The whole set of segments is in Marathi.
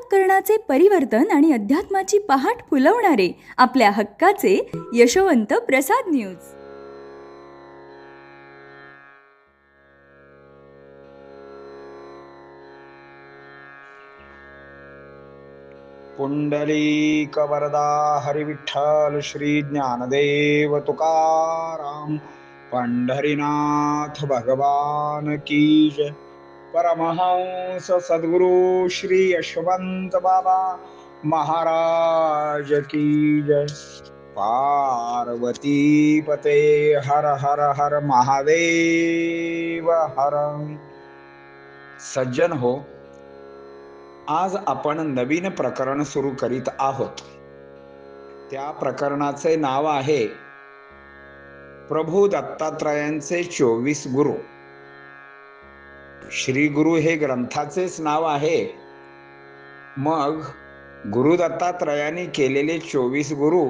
अंतःकरणाचे परिवर्तन आणि अध्यात्माची पहाट फुलवणारे आपल्या हक्काचे यशोवंत प्रसाद न्यूज. पुंडलीक वरदा हरिविठ्ठल श्री ज्ञानदेव तुकाराम पंढरीनाथ भगवान की जय. परमहंस सद्गुरु श्री यशवंत बाबा महाराज की जय. पार्वती पते हर हर हर महादेव हर. सज्जन हो, आज आपण नवीन प्रकरण सुरू करीत आहोत. त्या प्रकरणाचे नाव आहे प्रभू दत्तात्रयांचे 24 गुरु. श्री गुरु हे ग्रंथाचेच नाव आहे, मग गुरु दत्तात्रयांनी केलेले 24 गुरु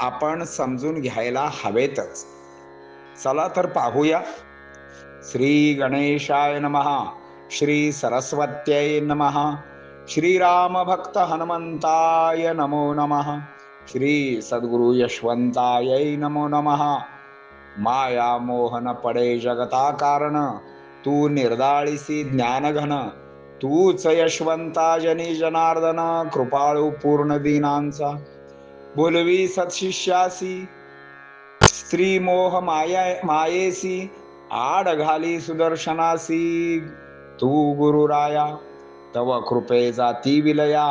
आपण समजून घ्यायला हवेतच. चला तर पाहूया. श्री गणेशाय नमः, श्री सरस्वत्यै नमः, श्रीराम भक्त हनुमंताय नमो नमः, श्री सद्गुरु यशवंतायै नमो नमः. माया मोहन पडे जगता कारण, तू निर्दाळीसी ज्ञानघन. तूच यशवंता जनी जनार्दन, कृपाळू पूर्ण दीनांचा. बोलवी सत्शिष्यासी, स्त्री मोह मायेसी. आड घाली सुदर्शनासी, तू गुरुराया. तव कृपे जाती विलया,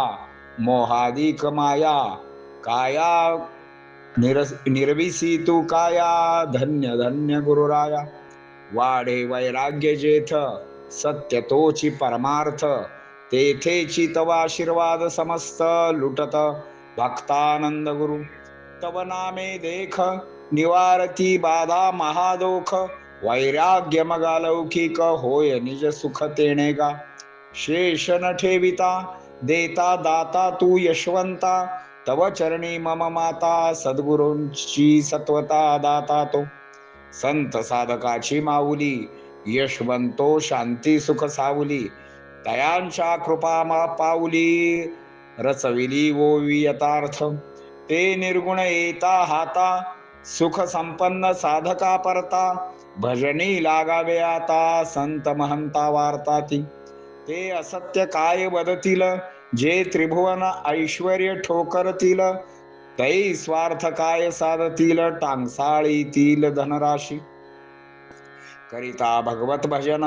मोहादिक माया. काया निर्विसी तू काया, धन्य धन्य गुरुराया. वाढे वैराग्य जेथ, सत्य तोची परमार्थ. तेथेची तव आशीर्वाद समस्त, लुटत भक्तानंद गुरु. तव नामे देख, निवारती बाधा महादोख. वैराग्य मग अलौकिक, होय निज सुख तेणे गा. शेष न ठेविता, देता दाता तू यशवंता. तव चरणी मम माता, सद्गुरूंची सत्वता दाता तो. संत साधकाची माऊली, यशवंतो शांती सुख सावली. तयांच्या कृपा पाऊली, रचविली ओवी यथार्थ. ते निर्गुण येता हाता, सुख संपन्न साधका परता. भजनी लागावे आता, संत महंता वार्ता ती. ते असत्य काय वदतील, जे त्रिभुवन ऐश्वर्य ठोकरतील. तै स्वार्थ काय साधतील, टांगसाळीतील धनराशी. करिता भगवत भजन,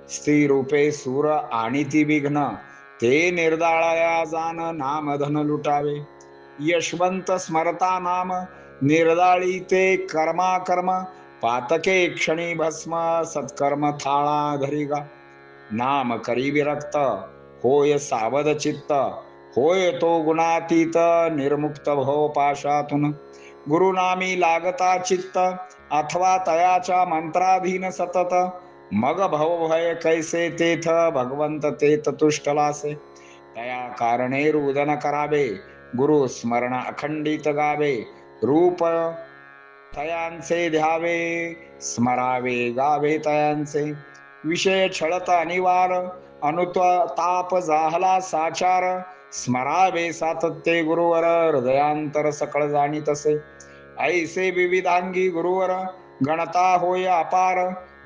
स्त्री रूपे सूर आणि ती विघ्न. ते निर्दाळया जाण, नाम धन लुटावे. यशवंत स्मरता नाम, निर्दाळी ते कर्मा कर्म. पातके क्षणी भस्म, सत्कर्म थाळा धरिगा. नाम करी विरक्त, होय सावध चित्त. होय तो गुणातीत, निर्मुक्त भव पाशातून. गुरुनामी लागता चित्त, अथवा तयाच्या मंत्राधीन सतत. मग भवभय कैसे तेथ, भगवंत तेथ तुष्टलासे. तया कारणे रुदन करावे, गुरु स्मरण अखंडित गावे. रूप तयांचे ध्यावे, स्मरावे गावे तयांचे. विषय छळत अनिवार, अनुताप जाहला साचार. स्मरावे सातत्य गुरुवर, हृदयांतर सकळ जाणी तसे. ऐसे विविधांगी गुरुवर, गणता होय अपार.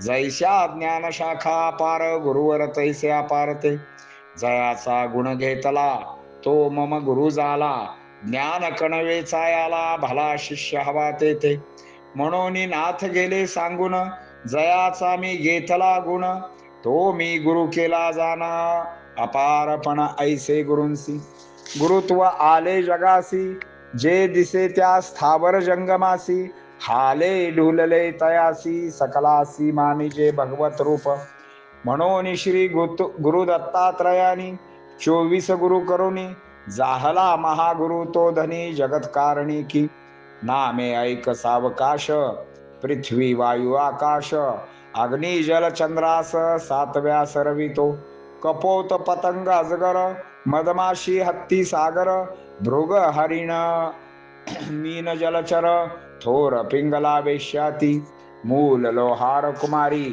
जैस्या ज्ञान शाखा अपार, गुरुवर तैसे अपार ते. जयाचा गुण घेतला, तो मम गुरु झाला. ज्ञान कणवेचा याला, भला शिष्य हवा तेथे. म्हणून नाथ गेले सांगून, जयाचा मी घेतला गुण. तो मी गुरु केला जाना, अपारपण ऐसे गुरूंसी. गुरुत्व आले जगासी, जे दिसे त्या स्थावर जंगमासी. हाले ढुलले तयासी, सकलासी मानिजे भगवत रूप. म्हणून श्री गुरु दत्तात्रयानी 24 गुरु करुणी. जाहला महागुरु तो धनी, जगत्कारणी की. नामे ऐक सावकाश, पृथ्वी वायू आकाश. अग्नी जल चंद्रास, सातव्या सरवितो. कपोत पतंग अजगर, मधमाशी हत्ती सागर. भृग हरिण मीन जलचर, थोर पिंगला वेश्याती. मूल लोहार कुमारी,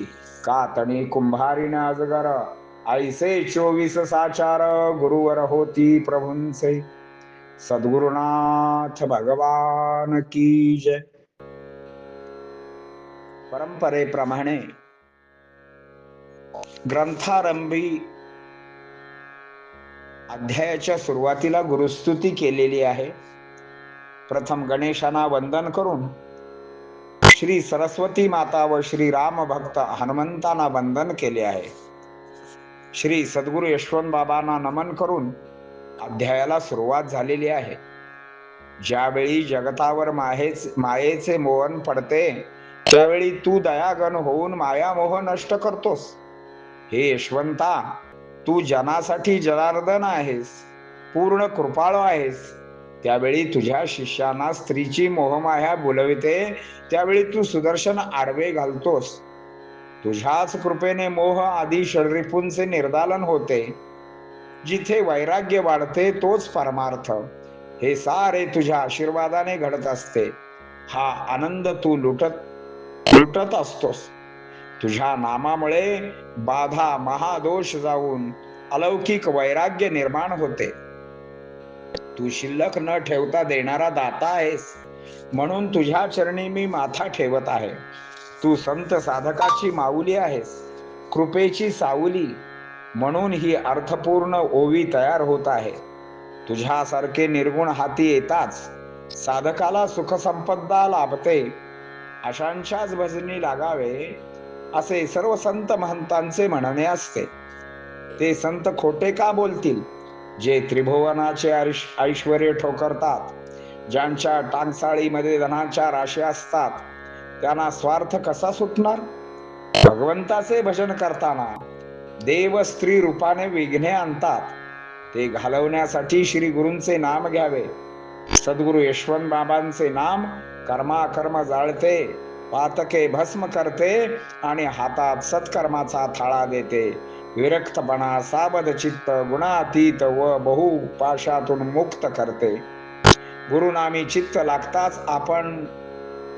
कातणी कुंभारीण अजगर. ऐसे 24 साचार गुरुवर होती प्रभूंचे. सद्गुरुनाथ भगवान की जय. परंपरेप्रमाणे ग्रंथारंभी अध्यायाच्या सुरुवातीला गुरुस्तुती केलेली आहे. प्रथम गणेशांना वंदन करून श्री सरस्वती माता व श्री राम भक्त हनुमंतांना वंदन केले आहे. श्री सद्गुरु यशवंत बाबांना नमन करून अध्यायाला सुरुवात झालेली आहे. ज्यावेळी जगतावर मायेचे मोहन पडते त्यावेळी तू दयागण होऊन मायामोह नष्ट करतोस. हे यशवंता, तू जनासाठी जनार्दन आहेस, पूर्ण कृपाळू आहेस. त्यावेळी तुझ्या शिष्यांना स्त्रीची मोहमाया बोलविते त्यावेळी तू सुदर्शन आडवे घालतोस. तुझ्याच कृपेने मोह आदी षडरिपूंचे निर्दालन होते. जिथे वैराग्य वाढते तोच परमार्थ. हे सारे तुझ्या आशीर्वादाने घडत असते. हा आनंद तू लुटत असतोस. तुझ्या नामामुळे बाधा महादोष जाऊन अलौकिक वैराग्य निर्माण होते. तू शिल्लक न ठेवता देणारा दाता आहेस, म्हणून तुझ्या चरणी मी माथा ठेवत आहे. तू संत साधकाची माऊली आहेस, कृपेची सावली, म्हणून ही अर्थपूर्ण ओवी तयार होत आहे. तुझ्यासारखे निर्गुण हाती येताच साधकाला सुख संपदा लाभते. अशांच्याच भजनी लागावे असे सर्व संत महंतांचे म्हणणे असते. ते संत खोटे का बोलतील जे त्रिभुवनाचे ऐश्वर्य ठोकरतात? ज्यांच्या टांगसाळीमध्ये धनाच्या राशी असतात त्यांना स्वार्थ कसा सुटणार? भगवंताचे भजन करताना देव स्त्री रूपाने विघ्ने आणतात. ते घालवण्यासाठी श्री गुरूंचे नाम घ्यावे. सद्गुरु यशवंत बाबांचे नाम कर्माकर्म जाळते, पातके भस्म करते आणि हातात सत्कर्माचा थाळा देते. विरक्तपणा, साबद चित्त, गुणातीत व बहुपाशातून मुक्त करते. गुरुनामी चित्त लागताच आपण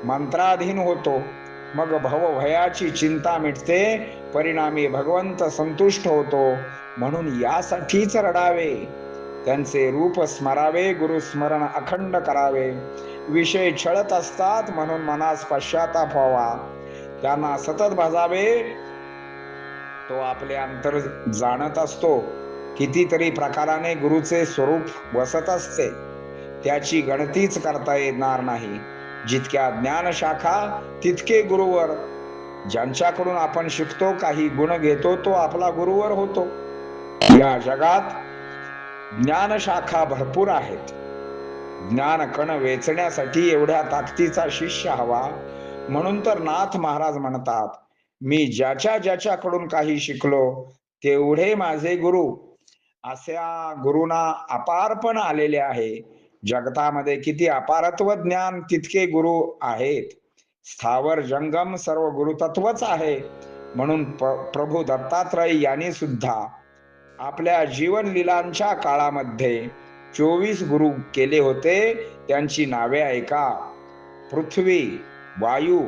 मंत्राधीन होतो. मग भवभयाची चिंता मिटते, परिणामी भगवंत संतुष्ट होतो. म्हणून यासाठीच रडावे, त्यांचे रूप स्मरावे, गुरुस्मरण अखंड करावे. विषय छळत असतात म्हणून मनास पश्चाताप व्हावा, त्यांना सतत भजावे. तो आपले अंतर जाणत असतो. कितीतरी प्रकाराने गुरुचे स्वरूप वसत असते, त्याची गणतीच करता येणार नाही. जितक्या ज्ञानशाखा तितके गुरुवर. ज्यांच्याकडून आपण शिकतो, काही गुण घेतो, तो आपला गुरुवर होतो. या जगात ज्ञानशाखा भरपूर आहेत. ज्ञान कण वेचण्यासाठी एवढ्या ताकदीचा शिष्य हवा. म्हणून तर नाथ महाराज म्हणतात, मी ज्याच्याकडून काही शिकलो तेवढे माझे गुरु. अशा गुरुना अपारपण आलेले आहे. जगतामध्ये किती अपारत्व ज्ञान तितके गुरु आहेत. स्थावर जंगम सर्व गुरुतत्वच आहे. म्हणून प्रभू दत्तात्रय यांनी सुद्धा आपल्या जीवन लीलांच्या काळामध्ये 24 गुरु केले होते. त्यांची नावे ऐका: पृथ्वी, वायू,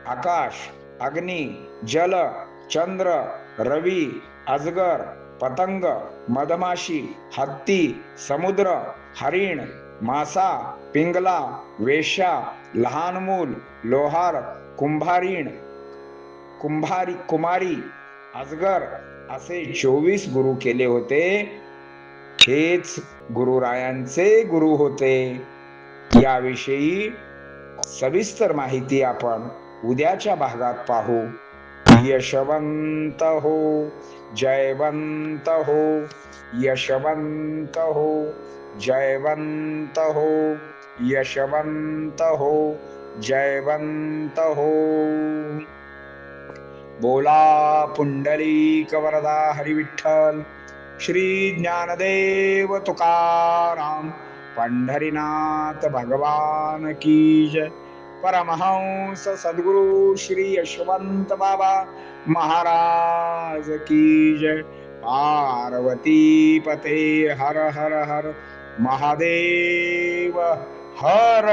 आकाश, अग्नी, जल, चंद्र, रवी, अजगर, पतंग, मधमाशी, हत्ती, समुद्र, हरिण, मासा, पिंगला, वेश्या, लहान मूल, लोहार, कुमारी, अजगर असे 24 गुरु केले होते. हेच गुरुरायांचे गुरु होते. याविषयी सविस्तर माहिती आपण उद्याच्या भागात पाहू. यशवंत हो, जयवंत हो, यशवंत हो, जयवंत हो, यशवंत हो, जयवंत हो. बोला पुंडलिक वरदा हरी विठ्ठल. श्री ज्ञानदेव तुकाराम पंढरीनाथ भगवान की जय. परमहंस सद्गुरु श्री यशवंत बाबा महाराज की जय. पार्वती पते हर हर हर महादेव हर.